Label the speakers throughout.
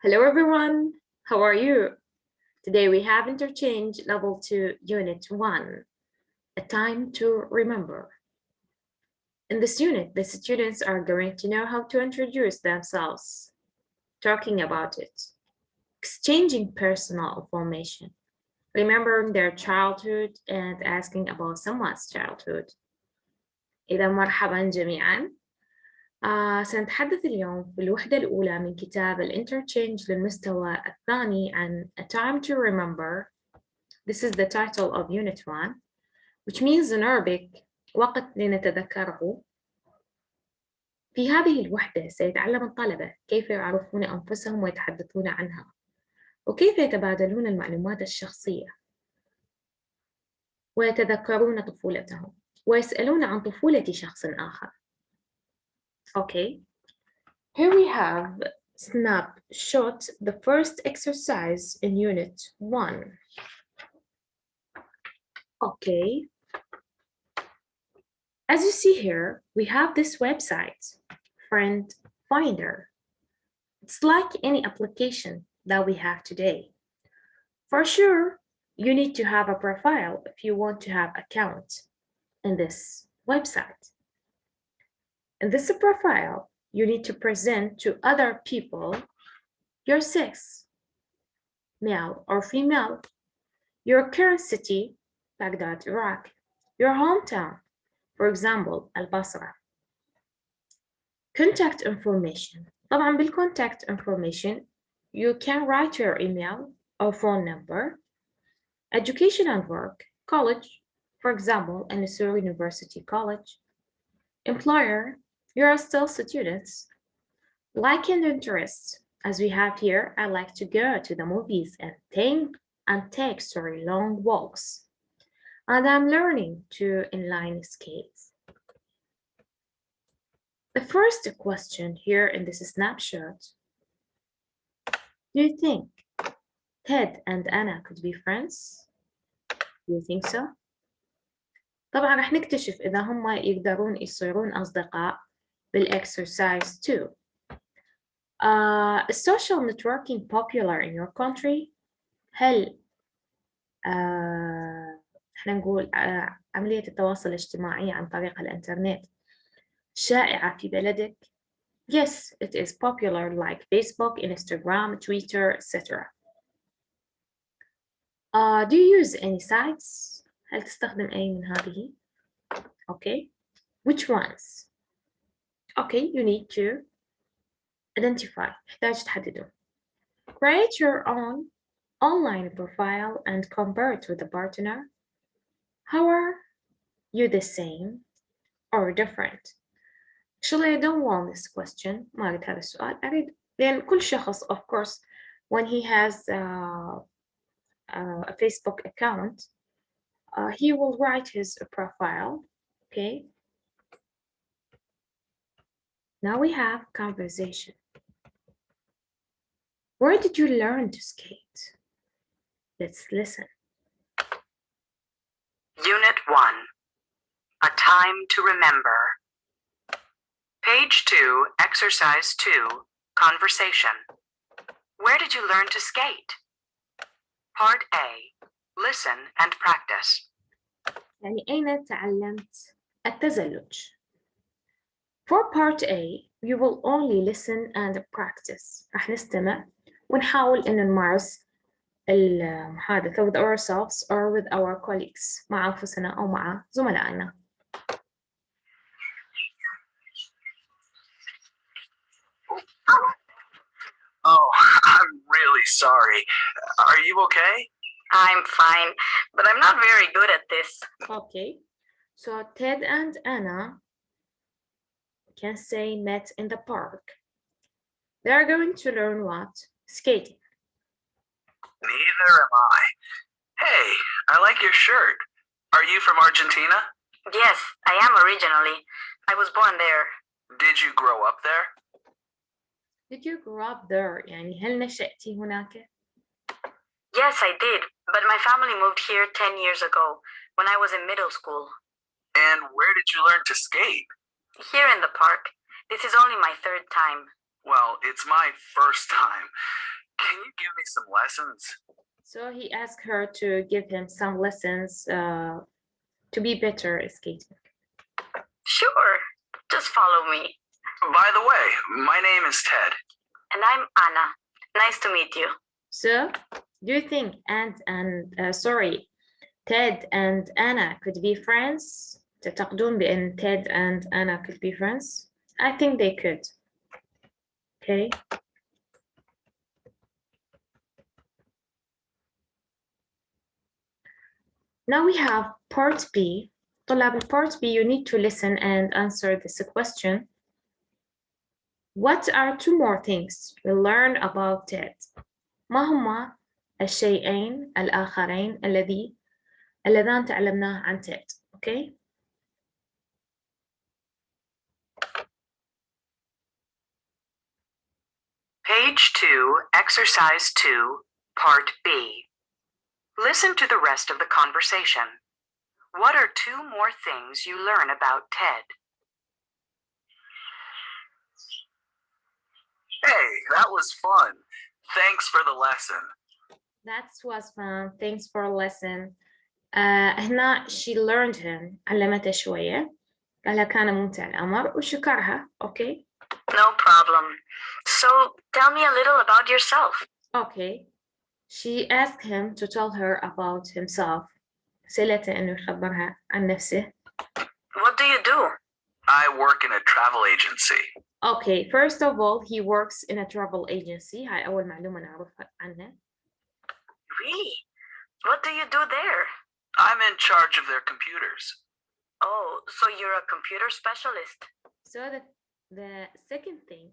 Speaker 1: Hello everyone, how are you? Today we have Interchange Level 2 Unit 1, A Time to Remember. In this unit, the students are going to know how to introduce themselves, talking about it, exchanging personal information, remembering their childhood and asking about someone's childhood. إذا مرحبا جميعا. سنتحدث اليوم في الوحدة الأولى من كتاب الانترتشينج للمستوى الثاني عن A Time to Remember. This is the title of Unit 1, which means in Arabic وقت لنتذكره. في هذه الوحدة سيتعلم الطلبة كيف يعرفون أنفسهم ويتحدثون عنها، وكيف يتبادلون المعلومات الشخصية، ويتذكرون طفولتهم، ويسألون عن طفولة شخص آخر. Okay, here we have snapshot, the first exercise in Unit 1. Okay, as you see here, we have this website, Friend Finder. It's like any application that we have today. For sure, you need to have a profile if you want to have account in this website. In this profile, you need to present to other people your sex, male or female, your current city, Baghdad, Iraq, your hometown, for example, Al-Basra. Contact information. طبعا بالcontact information, you can write your email or phone number. Education and work, college, for example, Al-Nasir University College. Employer, you are still students. Like and interest, as we have here, I like to go to the movies and take long walks. And I'm learning to inline skates. The first question here in this snapshot, do you think Ted and Anna could be friends? Do you think so? طبعا رح نكتشف إذا هم يقدرون يصيرون أصدقاء بالexercise 2. Is social networking popular in your country? هل احنا نقول عملية التواصل الاجتماعي عن طريق الإنترنت شائعة في بلدك؟ Yes, it is popular like Facebook, Instagram, Twitter, etc. Do you use any sites? هل تستخدم أي من هذه؟ Okay. Which ones? Okay, you need to identify. تحتاج تحدده. Create your own online profile and compare it with a partner. How are you the same or different? Actually, I don't want this question. ما أريد هذا السؤال. أريد لأن كل شخص, of course, when he has a Facebook account, he will write his profile. Okay. Now we have conversation. Where did you learn to skate? Let's listen.
Speaker 2: Unit 1, A Time to Remember. Page 2, Exercise 2, Conversation. Where did you learn to skate? Part A, Listen and Practice.
Speaker 1: يعني أين تعلمت التزلج? For part A, you will only listen and practice. رح نستمع ونحاول إن نمارس المحادثة with ourselves or with our colleagues مع أنفسنا أو مع زملائنا.
Speaker 3: Oh, I'm really sorry. Are you okay?
Speaker 2: I'm fine, but I'm not very good at this.
Speaker 1: Okay, so Ted and Anna can say met in the park. They are going to learn what? Skating.
Speaker 3: Neither am I. Hey, I like your shirt. Are you from Argentina?
Speaker 2: Yes, I am originally. I was born there.
Speaker 3: Did you grow up there?
Speaker 1: Did you grow up there? يعني هل نشأتي هناك?
Speaker 2: Yes, I did, but my family moved here 10 years ago when I was in middle school.
Speaker 3: And where did you learn to skate?
Speaker 2: Here in the park. This is only my third time.
Speaker 3: Well, it's my first time. can you give me some lessons?
Speaker 1: So he asked her to give him some lessons to be better at skating.
Speaker 4: Sure, just follow me.
Speaker 3: By the way, my name is Ted.
Speaker 4: And I'm Anna. Nice to meet you.
Speaker 1: So, do you think Ted and Anna could be friends? تعتقدون بأن Ted and Anna could be friends? I think they could. Okay. Now we have part B. طلاب part B, you need to listen and answer this question. What are two more things you learn about Ted? ما هما الشيئين الآخرين اللذان تعلمناه عن Ted? Okay.
Speaker 2: Page 2, Exercise 2, Part B. Listen to the rest of the conversation. What are two more things you learn about Ted?
Speaker 3: Hey, that was fun. Thanks for the lesson.
Speaker 1: That was fun. Thanks for a lesson. هنا she learned him. علمتها شوية. قالها كان ممتع الأمر وشكرها. Okay.
Speaker 4: No problem. So tell me a little about yourself.
Speaker 1: Okay. She asked him to tell her about himself. سألته إنه يخبرها عن نفسه.
Speaker 4: What do you do?
Speaker 3: I work in a travel agency.
Speaker 1: Okay, first of all, he works in a travel agency. هاي أول معلومة نعرفها عنه.
Speaker 4: Really? What do you do there?
Speaker 3: I'm in charge of their computers.
Speaker 4: Oh, so you're a computer specialist.
Speaker 1: So the second thing,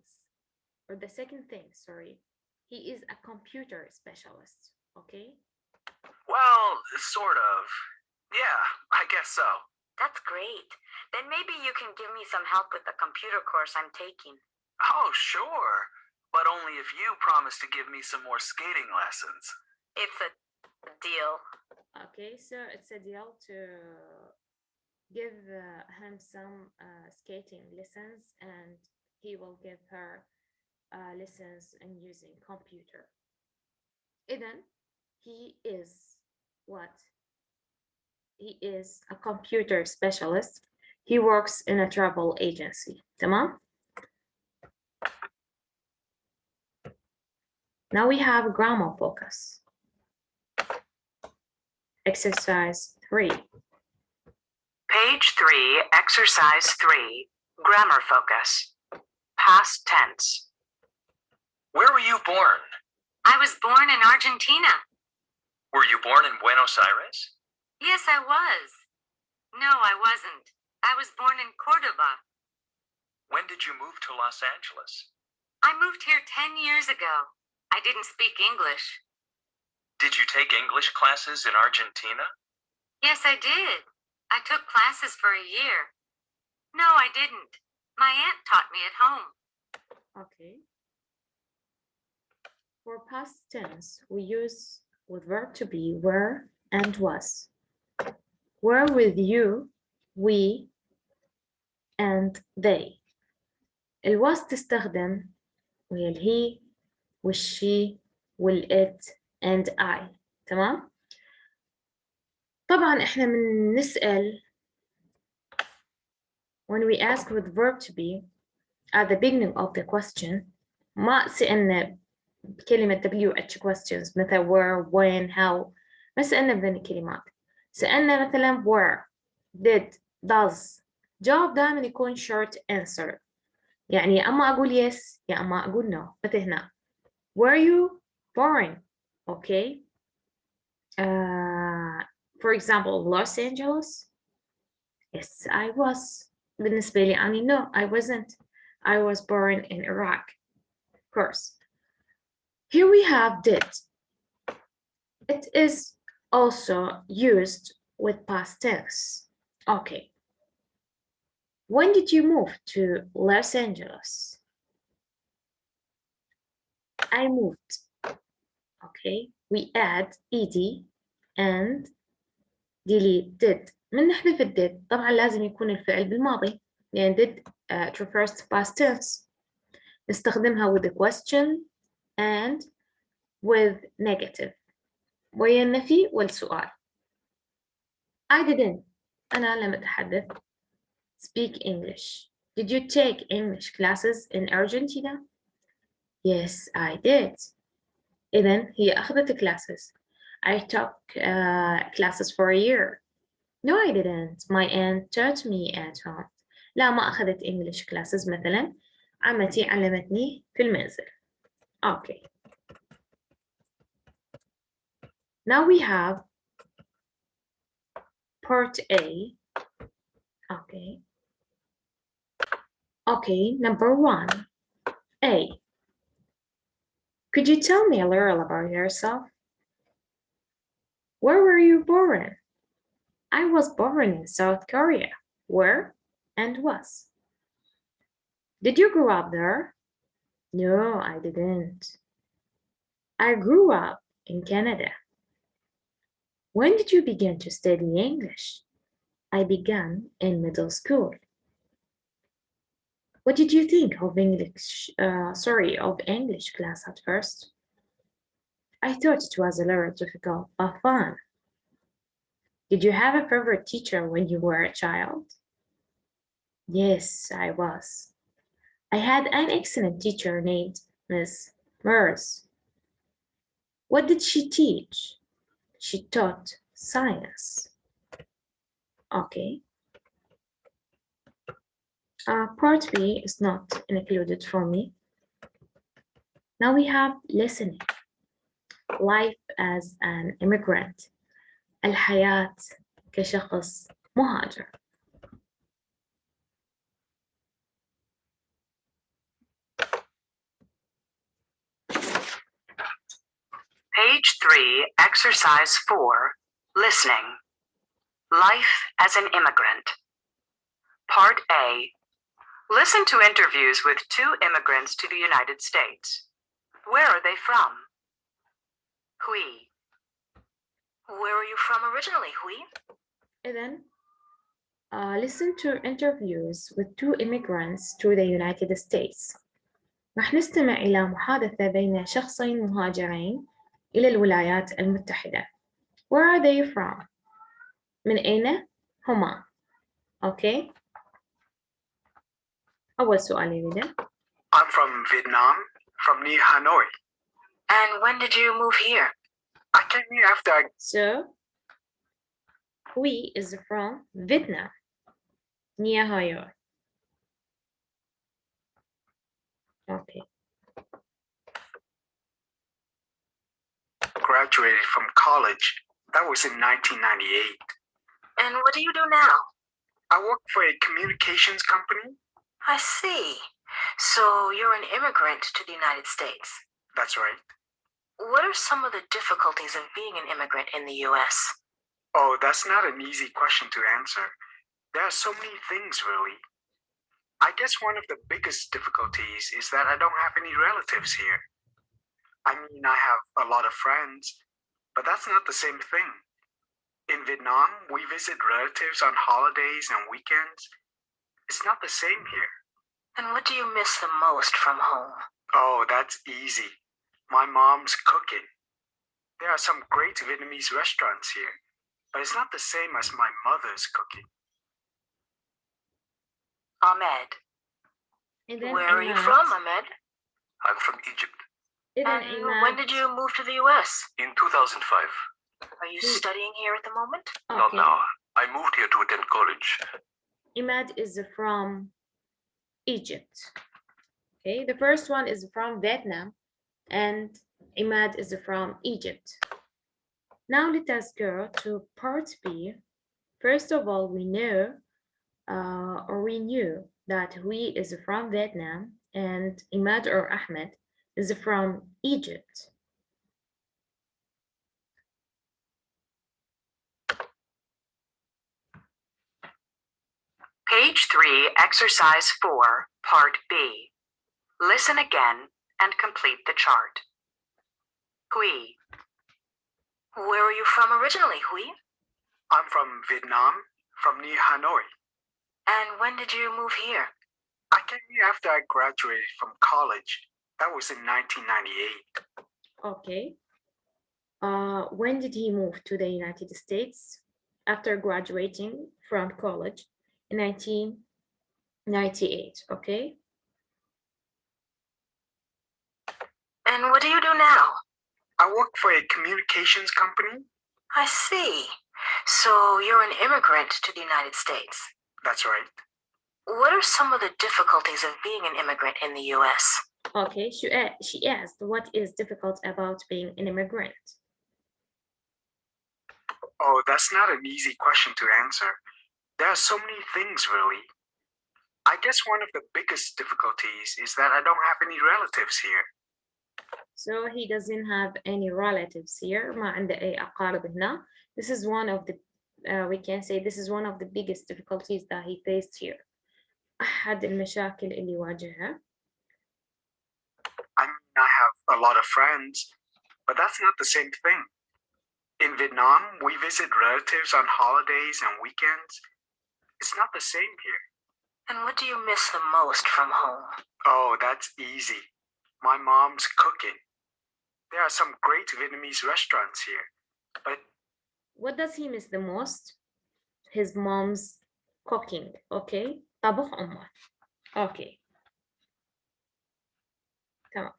Speaker 1: he is a computer specialist, okay?
Speaker 3: Well, sort of. Yeah, I guess so.
Speaker 4: That's great. Then maybe you can give me some help with the computer course I'm taking.
Speaker 3: Oh, sure. But only if you promise to give me some more skating lessons.
Speaker 4: It's a deal.
Speaker 1: Okay, so it's a deal to give him some skating lessons, and he will give her lessons in using computer. Then he is what? He is a computer specialist. He works in a travel agency. تمام? Now we have grammar focus. Exercise 3.
Speaker 2: Page 3, Exercise 3, Grammar Focus. Past tense.
Speaker 3: Where were you born?
Speaker 4: I was born in Argentina.
Speaker 3: Were you born in Buenos Aires?
Speaker 4: Yes, I was. No, I wasn't. I was born in Cordoba.
Speaker 3: When did you move to Los Angeles?
Speaker 4: I moved here 10 years ago. I didn't speak English.
Speaker 3: Did you take English classes in Argentina?
Speaker 4: Yes, I did. I took classes for a year. No, I didn't. My aunt taught me at home.
Speaker 1: Okay. For past tense, we use with verb to be were and was. Were with you, we, and they. الwas تستخدم وهي he, والشي, والit, and I. تمام؟ طبعا احنا بنسأل when we ask with verb to be at the beginning of the question ما سألنا بكلمة WH questions مثل where, when, how. ما سألنا بذن الكلمات. سألنا مثلا where, did, does. جواب دائما يكون short answer. يعني يا أما أقول yes يا أما أقول no. مثل هنا were you born? Okay. For example, Los Angeles. Yes, I was. بالنسبة لي أنا no, I wasn't. I was born in Iraq. Of course. Here we have did. It is also used with past tense. Okay. When did you move to Los Angeles? I moved. Okay. We add ed and delete did. من نحذف did طبعا لازم يكون الفعل بالماضي لأن did it refers to past tense. نستخدمها with the question and with negative ويا النفي والسؤال. I didn't. أنا لم أتحدث. Speak English. Did you take English classes in Argentina? Yes, I did. إذن هي أخذت classes. I took classes for a year. No, I didn't. My aunt taught me at home. لا ما أخذت English classes مثلا. عمتي علمتني في المنزل. Okay. Now we have part A. Okay. Okay, number 1. A. Could you tell me a little about yourself? Where were you born? I was born in South Korea. Where and was? Did you grow up there? No, I didn't. I grew up in Canada. When did you begin to study English? I began in middle school. What did you think of English class at first? I thought it was a little difficult but fun. Did you have a favorite teacher when you were a child? Yes, I was. I had an excellent teacher named Miss Mers. What did she teach? She taught science. Okay. Part B is not included for me. Now we have listening. Life as an immigrant. الحياة كشخص مهاجر.
Speaker 2: Page 3, Exercise 4, Listening. Life as an immigrant. Part A. Listen to interviews with 2 immigrants to the United States. Where are they from? Hui. Where are you from originally, Hui?
Speaker 1: And then listen to interviews with 2 immigrants to the United States. رح نستمع إلى محادثة بين شخصين مهاجرين إلى الولايات المتحدة. Where are they from? من أين هما؟ Okay. أول سؤال يبدأ.
Speaker 3: I'm from Vietnam, from near Hanoi.
Speaker 2: And when did you move here?
Speaker 3: I came here after I...
Speaker 1: So, Hui is from Vietnam, near Hanoi. Okay.
Speaker 3: graduated from college. That was in 1998.
Speaker 2: And what do you do now?
Speaker 3: I work for a communications company.
Speaker 2: I see. So you're an immigrant to the United States.
Speaker 3: That's right.
Speaker 2: What are some of the difficulties of being an immigrant in the US?
Speaker 3: Oh, that's not an easy question to answer. There are so many things, really. I guess one of the biggest difficulties is that I don't have any relatives here. I mean, I have a lot of friends, but that's not the same thing. In Vietnam, we visit relatives on holidays and weekends. It's not the same here.
Speaker 2: And what do you miss the most from home?
Speaker 3: Oh, that's easy. My mom's cooking. There are some great Vietnamese restaurants here, but it's not the same as my mother's cooking.
Speaker 2: Ahmed. Where are you from, Ahmed?
Speaker 5: I'm from Egypt.
Speaker 2: And when did you move to the US?
Speaker 5: In 2005.
Speaker 2: Are you studying here at the moment?
Speaker 5: Not now. I moved here to attend college.
Speaker 1: Imad is from Egypt. Okay, the first one is from Vietnam and Imad is from Egypt. Now let us go to part B. First of all, we knew that Hui is from Vietnam and Imad or Ahmed is from Egypt.
Speaker 2: Page 3, Exercise 4, Part B. Listen again and complete the chart. Hui. Where are you from originally, Hui?
Speaker 3: I'm from Vietnam, from near Hanoi.
Speaker 2: And when did you move here?
Speaker 3: I came here after I graduated from college. That was in 1998.
Speaker 1: Okay. When did he move to the United States? After graduating from college in 1998. Okay.
Speaker 2: And what do you do now?
Speaker 3: I work for a communications company.
Speaker 2: I see. So you're an immigrant to the United States.
Speaker 3: That's right.
Speaker 2: What are some of the difficulties of being an immigrant in the US?
Speaker 1: Okay. She asked, what is difficult about being an immigrant?
Speaker 3: Oh, that's not an easy question to answer. There are so many things, really. I guess one of the biggest difficulties is that I don't have any relatives here.
Speaker 1: So he doesn't have any relatives here. ما عنده أي أقارب هنا. This is one of the, we can say this is one of the biggest difficulties that he faced here. أحد المشاكل اللي واجهها.
Speaker 3: I mean, I have a lot of friends, but that's not the same thing. In Vietnam, we visit relatives on holidays and weekends. It's not the same here.
Speaker 2: And what do you miss the most from home?
Speaker 3: Oh, that's easy. My mom's cooking. There are some great Vietnamese restaurants here, but
Speaker 1: What does he miss the most? His mom's cooking. Okay. طبخ أمه. Okay. تمام.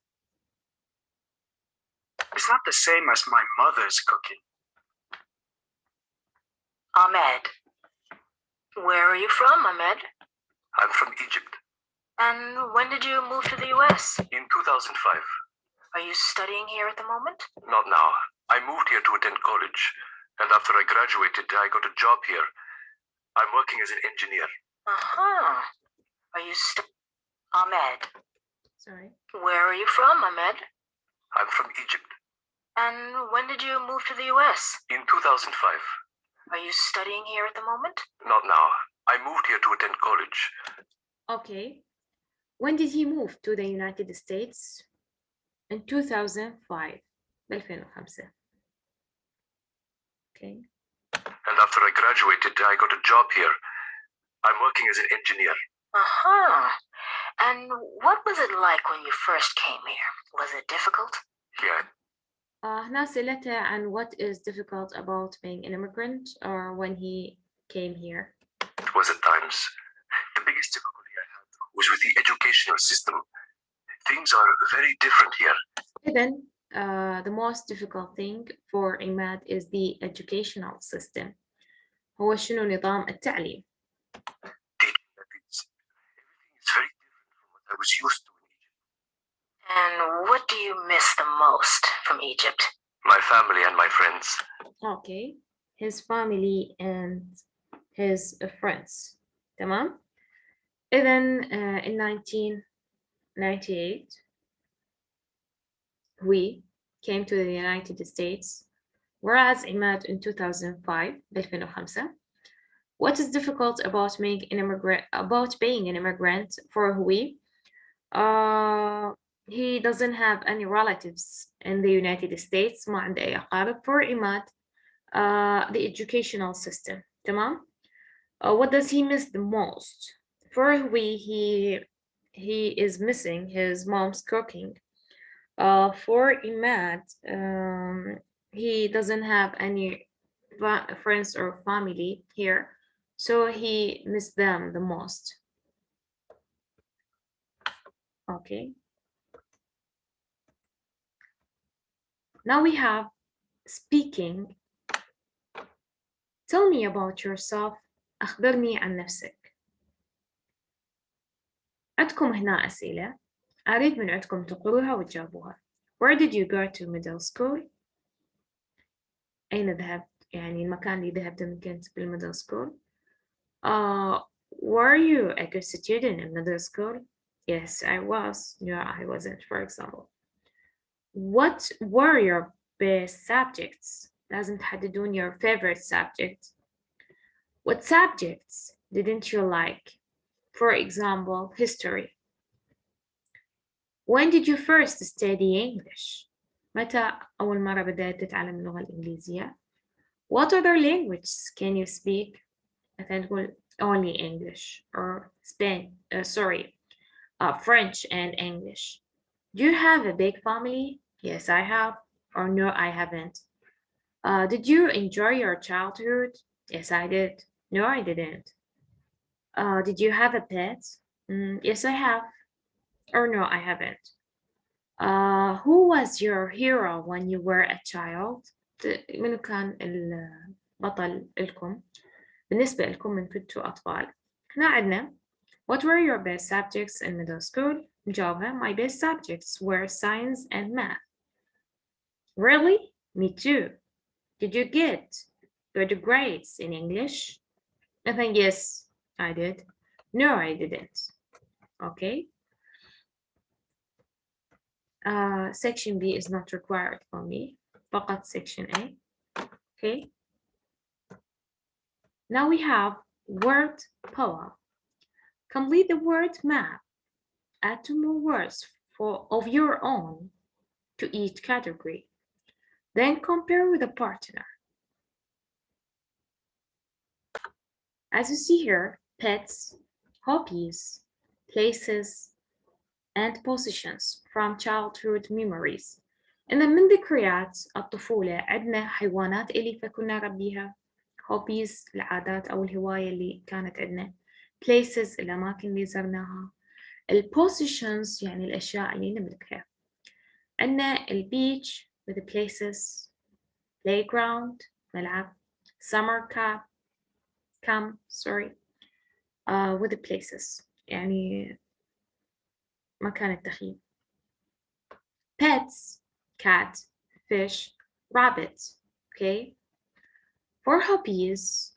Speaker 3: it's not the same as my mother's cooking.
Speaker 2: Ahmed. Where are you from, Ahmed?
Speaker 5: I'm from Egypt.
Speaker 2: And when did you move to the US?
Speaker 5: In 2005.
Speaker 2: Are you studying here at the moment?
Speaker 5: Not now. I moved here to attend college. And after I graduated, I got a job here. I'm working as an engineer.
Speaker 2: Uh-huh. Are you Ahmed.
Speaker 1: Sorry.
Speaker 2: Where are you from, Ahmed?
Speaker 5: I'm from Egypt.
Speaker 2: And when did you move to the US?
Speaker 5: In 2005.
Speaker 2: Are you studying here at the moment?
Speaker 5: Not now. I moved here to attend college.
Speaker 1: Okay. When did he move to the United States? In 2005. 2005. Okay.
Speaker 5: And after I graduated, I got a job here. I'm working as an engineer.
Speaker 2: Uh-huh. And what was it like when you first came here? Was it difficult?
Speaker 5: Yeah.
Speaker 1: هنا سألتها عن what is difficult about being an immigrant or when he came here.
Speaker 5: It was at times. The biggest difficulty I had was with the educational system. Things are very different here.
Speaker 1: Then the most difficult thing for Imad is the educational system. هو شنو نظام التعليم.
Speaker 5: Teaching methods. Everything is very different from what I was used to in Egypt.
Speaker 2: And what do you miss the most from Egypt?
Speaker 5: My family and my friends.
Speaker 1: Okay. His family and his friends. تمام. إذن in 1998 we came to the United States, whereas Imad in 2005 2005. What is difficult about being an immigrant for Hui? He doesn't have any relatives in the United States. ما عنده أي أقارب. For Imad, the educational system. تمام. What does he miss the most? For Hui, he is missing his mom's cooking. For Imad, he doesn't have any friends or family here, so he missed them the most. Okay. Now we have speaking. Tell me about yourself. أخبرني عن نفسك. عندكم هنا أسئلة. أريد من عندكم تقروها وتجاوبوها. Where did you go to middle school? أين ذهبت؟ يعني المكان اللي ذهبت من كنت بالmiddle school. Were you a good student in middle school? Yes, I was. No, I wasn't, for example. What were your best subjects? لازم تحددون your favorite subject. What subjects didn't you like? For example, history. When did you first study English? متى أول مرة بدأت تتعلم اللغة الإنجليزية؟ What other languages can you speak? مثلا تقول only English or French and English. Do you have a big family? Yes, I have. Or no, I haven't. Did you enjoy your childhood? Yes, I did. No, I didn't. Did you have a pet? Yes, I have. Or no, I haven't. Who was your hero when you were a child? منو كان البطل لكم بالنسبة لكم من كنتوا أطفال؟ هنا عندنا What were your best subjects in middle school? نجاوبها My best subjects were science and math. Really? Me too. Did you get good grades in English? I think yes, I did. No, I didn't. Okay. Section B is not required for me. فقط section A. Okay. Now we have word power. Complete the word map. Add 2 more words of your own to each category. Then compare with a partner. As you see here, pets, hobbies, places, and positions from childhood memories. إن من ذكريات الطفولة عندنا حيوانات أليفة كنا نربيها، hobbies العادات أو الهواية اللي كانت عندنا، places الأماكن اللي زرناها، positions يعني الأشياء اللي نملكها. عندنا beach with the places، playground ملعب، summer camp with the places يعني مكان التخييم. Pets, cat, fish, rabbit. Okay. For hobbies,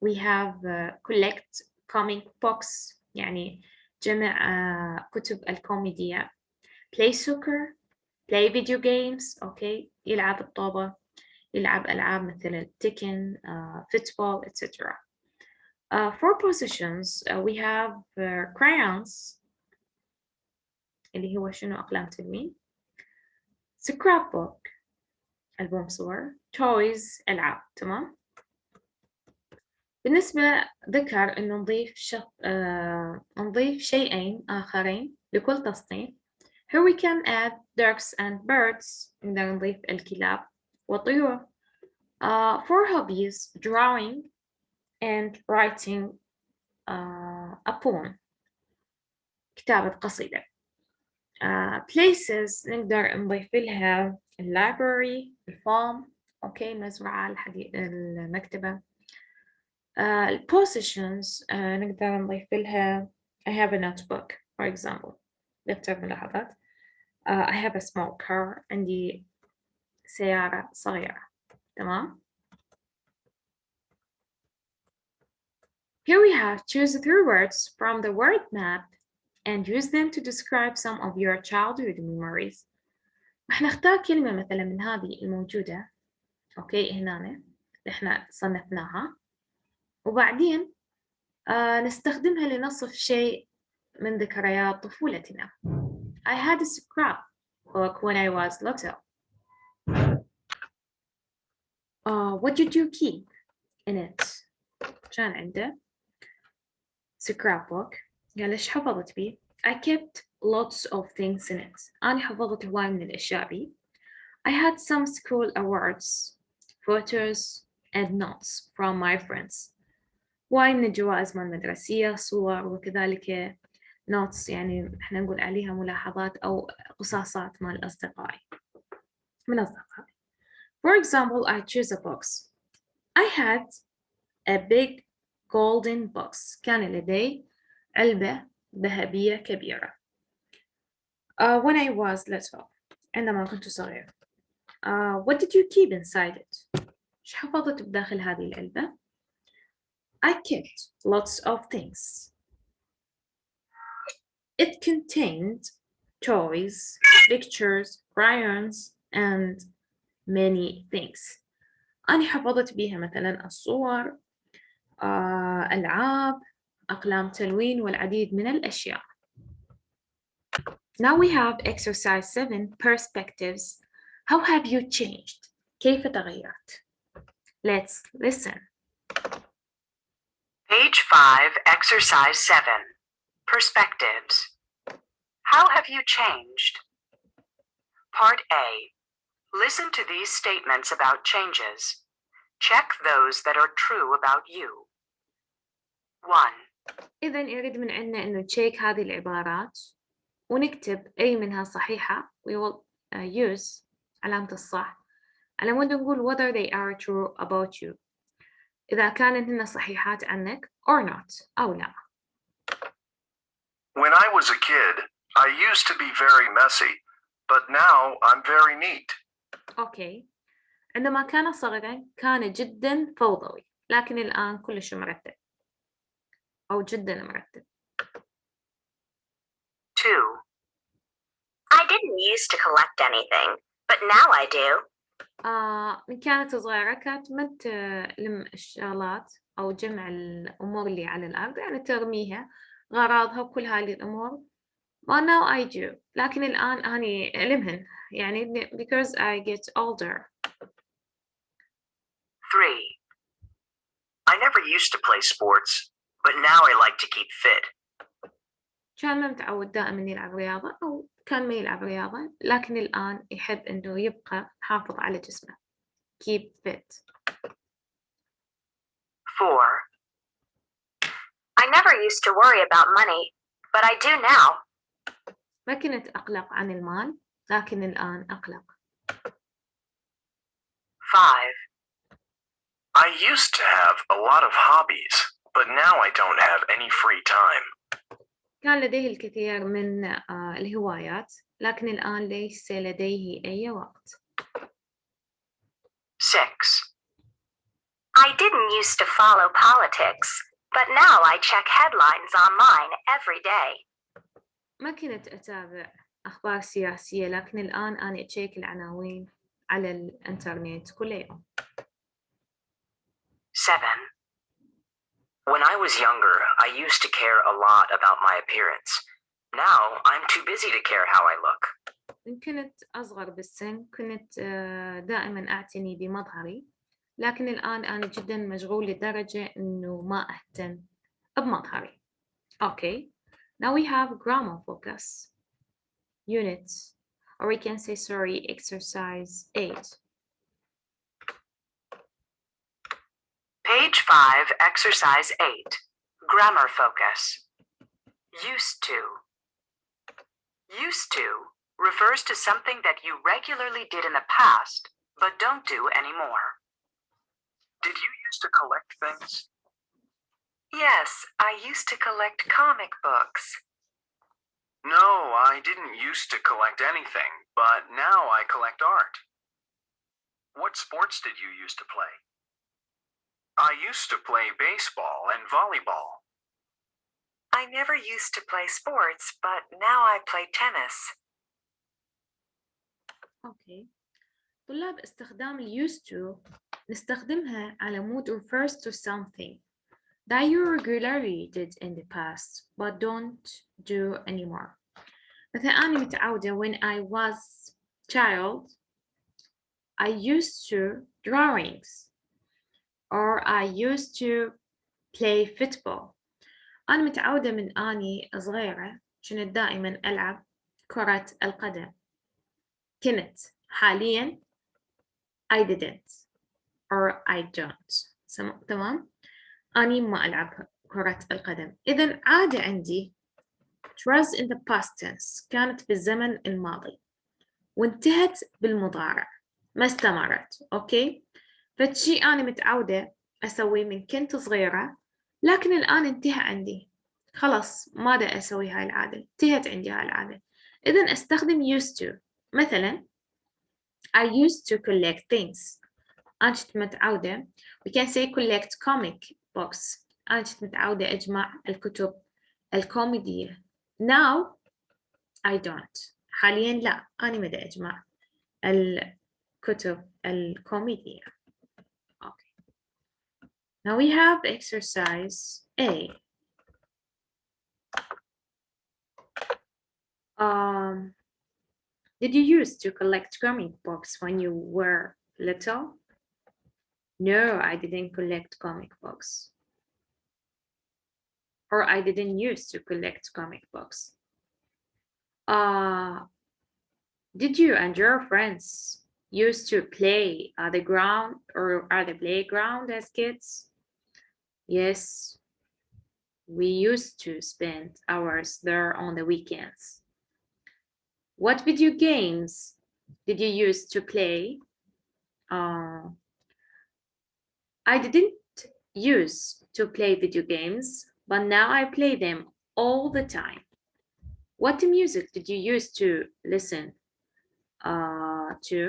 Speaker 1: we have collect comic books يعني جمع كتب الكوميديا. Play soccer, play video games. Okay. يلعب الطابة، يلعب ألعاب مثل التكن, football, etc. For positions, we have crayons اللي هو شنو أقلام تلميذ، scrapbook ألبوم صور، toys ألعاب. تمام. بالنسبة ذكر إنه نضيف شيئين آخرين لكل تصنيف. Here we can add ducks and birds. نقدر نضيف الكلاب والطيور. For hobbies, drawing and writing a poem. كتابة قصيدة. Places نقدر نضيف لها library, farm, okay, المزرعة، المكتبة. Positions نقدر نضيف لها I have a notebook, for example. دفتر ملاحظات. I have a small car. عندي سيارة صغيرة. تمام. Here we have choose 3 words from the word map and use them to describe some of your childhood memories. رح نختار كلمة مثلا من هذه الموجودة أوكي هنا إحنا صنفناها، وبعدين نستخدمها لنصف شيء من ذكريات طفولتنا. I had a scrapbook when I was little. What did you keep in it? كان عنده scrapbook. قال إيش حفظت بيه؟ I kept lots of things in it. أنا حفظت هواي من الأشياء بيه. I had some school awards, photos, and notes from my friends. هواي من الجوائز مال المدرسية، صور، وكذلك notes يعني إحنا نقول عليها ملاحظات أو قصاصات مال أصدقائي من أصدقائي. For example, I choose a box. I had a big golden box. كان لدي علبة ذهبية كبيرة. When I was little. عندما كنت صغير. What did you keep inside it? إيش حفظت بداخل هذه العلبة؟ I kept lots of things. It contained toys, pictures, crayons, and many things. أنا حفظت بيها مثلا الصور، ألعاب، أقلام تلوين والعديد من الأشياء. Now we have exercise 7 perspectives. How have you changed? كيف تغيرت? Let's listen.
Speaker 2: Page 5, exercise 7. Perspectives. How have you changed? Part A. Listen to these statements about changes. Check those that are true about you. 1.
Speaker 1: إذا يريد من عندنا إنه تشيك هذه العبارات ونكتب أي منها صحيحة. We will use علامة الصح على مود نقول whether they are true about you. إذا كانت هن صحيحات عنك or not أو لا.
Speaker 5: When I was a kid, I used to be very messy, but now I'm very neat.
Speaker 1: أوكي. عندما كان صغيرا كان جدا فوضوي لكن الآن كلش مرتب أو جدا مرتب.
Speaker 2: 2. I didn't used to collect anything, but now I do.
Speaker 1: من كانت صغيرة كانت ما تلم الشغلات أو جمع الأمور اللي على الأرض يعني ترميها غراضها وكل هذه الأمور. Well, now I do. لكن الآن أني ألمهن يعني because I get older.
Speaker 2: 3. I never used to play sports, but now I like to keep fit.
Speaker 1: كان ما متعود دائما يلعب رياضة أو كان ما يلعب رياضة لكن الآن يحب إنه يبقى حافظ على جسمه. Keep fit.
Speaker 2: 4. I never used to worry about money, but I do now.
Speaker 1: ما كنت أقلق عن المال لكن الآن أقلق.
Speaker 2: 5.
Speaker 5: I used to have a lot of hobbies, but now I don't have any free time.
Speaker 1: كان لديه الكثير من الهوايات لكن الآن ليس لديه أي وقت.
Speaker 2: 6. I didn't used to follow politics, but now I check headlines online every day.
Speaker 1: ما كنت أتابع أخبار سياسية لكن الآن أنا أتشيك العناوين على الإنترنت كل يوم.
Speaker 2: 7. When I was younger, I used to care a lot about my appearance. Now I'm too busy to care how I look.
Speaker 1: إن كنت أصغر بالسن كنت دائما أعتني بمظهري لكن الآن أنا جدا مشغول لدرجة إنه ما أهتم بمظهري. Okay, now we have grammar focus units, or we can say sorry, exercise 8.
Speaker 2: Page 5, exercise 8. Grammar focus. Used to. Used to refers to something that you regularly did in the past, but don't do anymore.
Speaker 5: Did you used to collect things?
Speaker 2: Yes, I used to collect comic books.
Speaker 5: No, I didn't used to collect anything, but now I collect art. What sports did you used to play? I used to play baseball and volleyball.
Speaker 2: I never used to play sports, but now I play tennis.
Speaker 1: Okay. طلاب استخدام used to نستخدمها على مود refers to something that you regularly did in the past but don't do anymore. مثلا أنا متعودة when I was child I used to drawings or I used to play football. أنا متعودة من أني صغيرة كنت دائما ألعب كرة القدم. كنت حاليا I didn't or I don't. تمام؟ أني ما ألعب كرة القدم. إذن عادة عندي it was in the past tense كانت بالزمن الماضي وانتهت بالمضارع ما استمرت. أوكي؟ فشي أنا متعودة أسوي من كنت صغيرة لكن الآن انتهى عندي خلاص ما دا أسوي هاي العادة انتهت عندي هاي العادة. إذن أستخدم used to. مثلا I used to collect things. أنا كنت متعودة we can say collect comic books. أنا كنت متعودة أجمع الكتب الكوميدية. Now I don't. حاليا لا أنا ما دا أجمع الكتب الكوميدية. Okay. Now we have exercise A. Did you used to collect comic books when you were little? No, I didn't collect comic books. Or I didn't used to collect comic books. Did you and your friends used to play at the ground or at the playground as kids? Yes, we used to spend hours there on the weekends. What video games did you use to play? I didn't used to play video games, but now I play them all the time. What music did you use to listen to?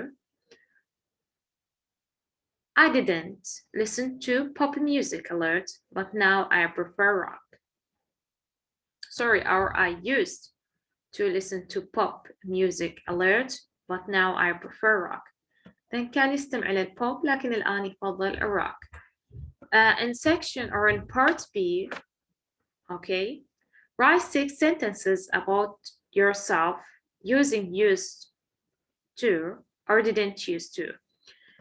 Speaker 1: I didn't listen to pop music alert, but now I prefer rock. Sorry, or I used to listen to pop music alert, but now I prefer rock. then كان يستمع للبوب لكن الآن يفضل الروck. In section or in part B, okay, write 6 sentences about yourself using used to or didn't used to.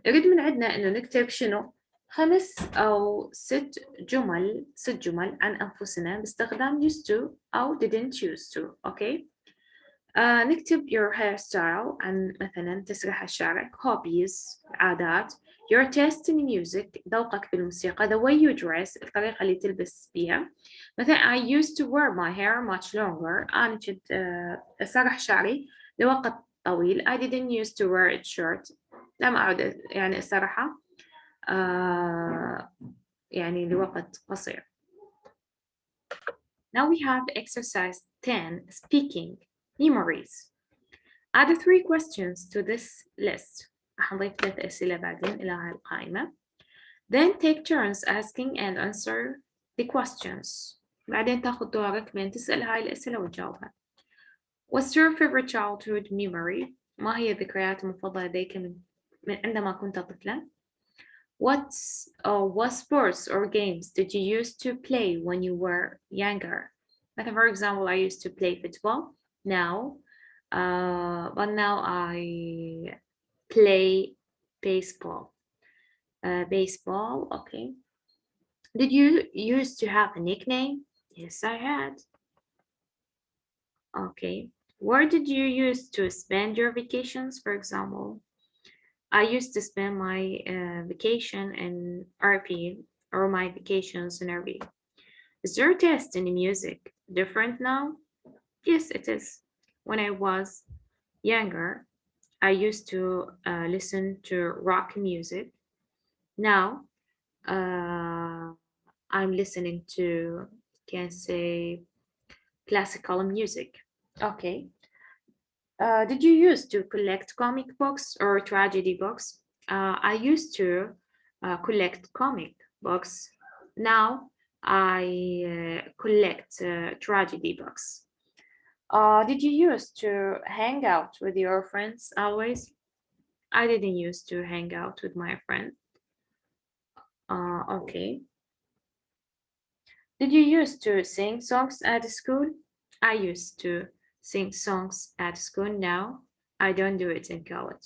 Speaker 1: يريد من عندنا إنه نكتب شنو 5 أو 6 جمل عن أنفسنا باستخدام used to أو didn't used to. okay. نكتب your hairstyle عن مثلا تسريحة شعرك, hobbies عادات, your taste in music ذوقك بالموسيقى, the way you dress الطريقة اللي تلبس بيها. مثلا I used to wear my hair much longer, أنا كنت أسرح شعري لوقت طويل. I didn't used to wear a shirt, لم أعد يعني أسرحه يعني لوقت قصير. Now we have exercise 10, speaking. Memories. Add 3 questions to this list. هنضيف 3 أسئلة بعدين إلى هاي القائمة. Then take turns asking and answer the questions. بعدين تاخذ دورك من تسأل هاي الأسئلة وتجاوبها. What's your favorite childhood memory? ما هي الذكريات المفضلة لديك من عندما كنت طفلا? What sports or games did you used to play when you were younger? Like for example, I used to play football. But now I play baseball. Baseball, okay. Did you used to have a nickname? Yes, I had. Okay. Where did you used to spend your vacations, for example? I used to spend my vacation in RP or my vacations in RP. Is your taste in music different now? Yes, it is. When I was younger, I used to listen to rock music. Now, I'm listening to, can say, classical music. Okay. Did you used to collect comic books or tragedy books? I used to collect comic books. Now, I collect tragedy books. Did you used to hang out with your friends always? I didn't used to hang out with my friend. Okay. Did you used to sing songs at school? I used to sing songs at school. Now I don't do it in college.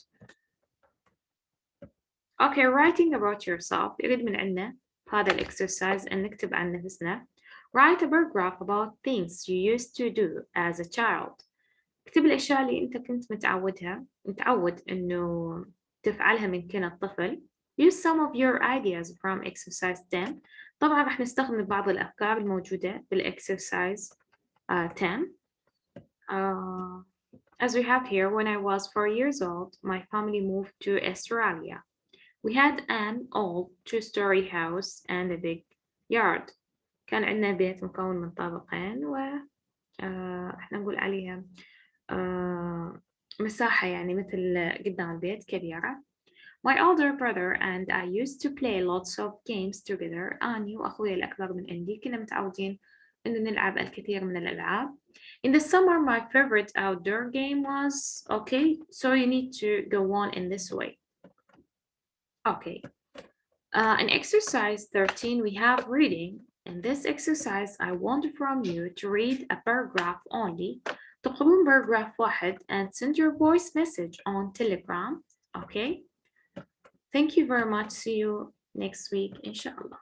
Speaker 1: Okay, writing about yourself. يريد من عنا هذا الإكسرسايز أن نكتب عن نفسنا. Write a paragraph about things you used to do as a child. اكتب الأشياء اللي أنت كنت متعود إنه تفعلها من كنت طفل. Use some of your ideas from exercise 10. طبعا راح نستخدم بعض الأفكار الموجودة بالexercise 10. As we have here, when I was 4 years old, my family moved to Australia. We had an old 2-story house and a big yard. كان عندنا بيت مكون من طابقين و احنا نقول عليها مساحة يعني مثل قدام البيت كبيرة. My older brother and I used to play lots of games together. أنا وأخوي الأكبر من عندي كنا متعودين إنه نلعب الكثير من الألعاب. In the summer, my favorite outdoor game was, okay, so you need to go on in this way. Okay. In exercise 13, we have reading. In this exercise, I want from you to read a paragraph only. تقرون paragraph واحد and send your voice message on Telegram. Okay. Thank you very much. See you next week, inshallah.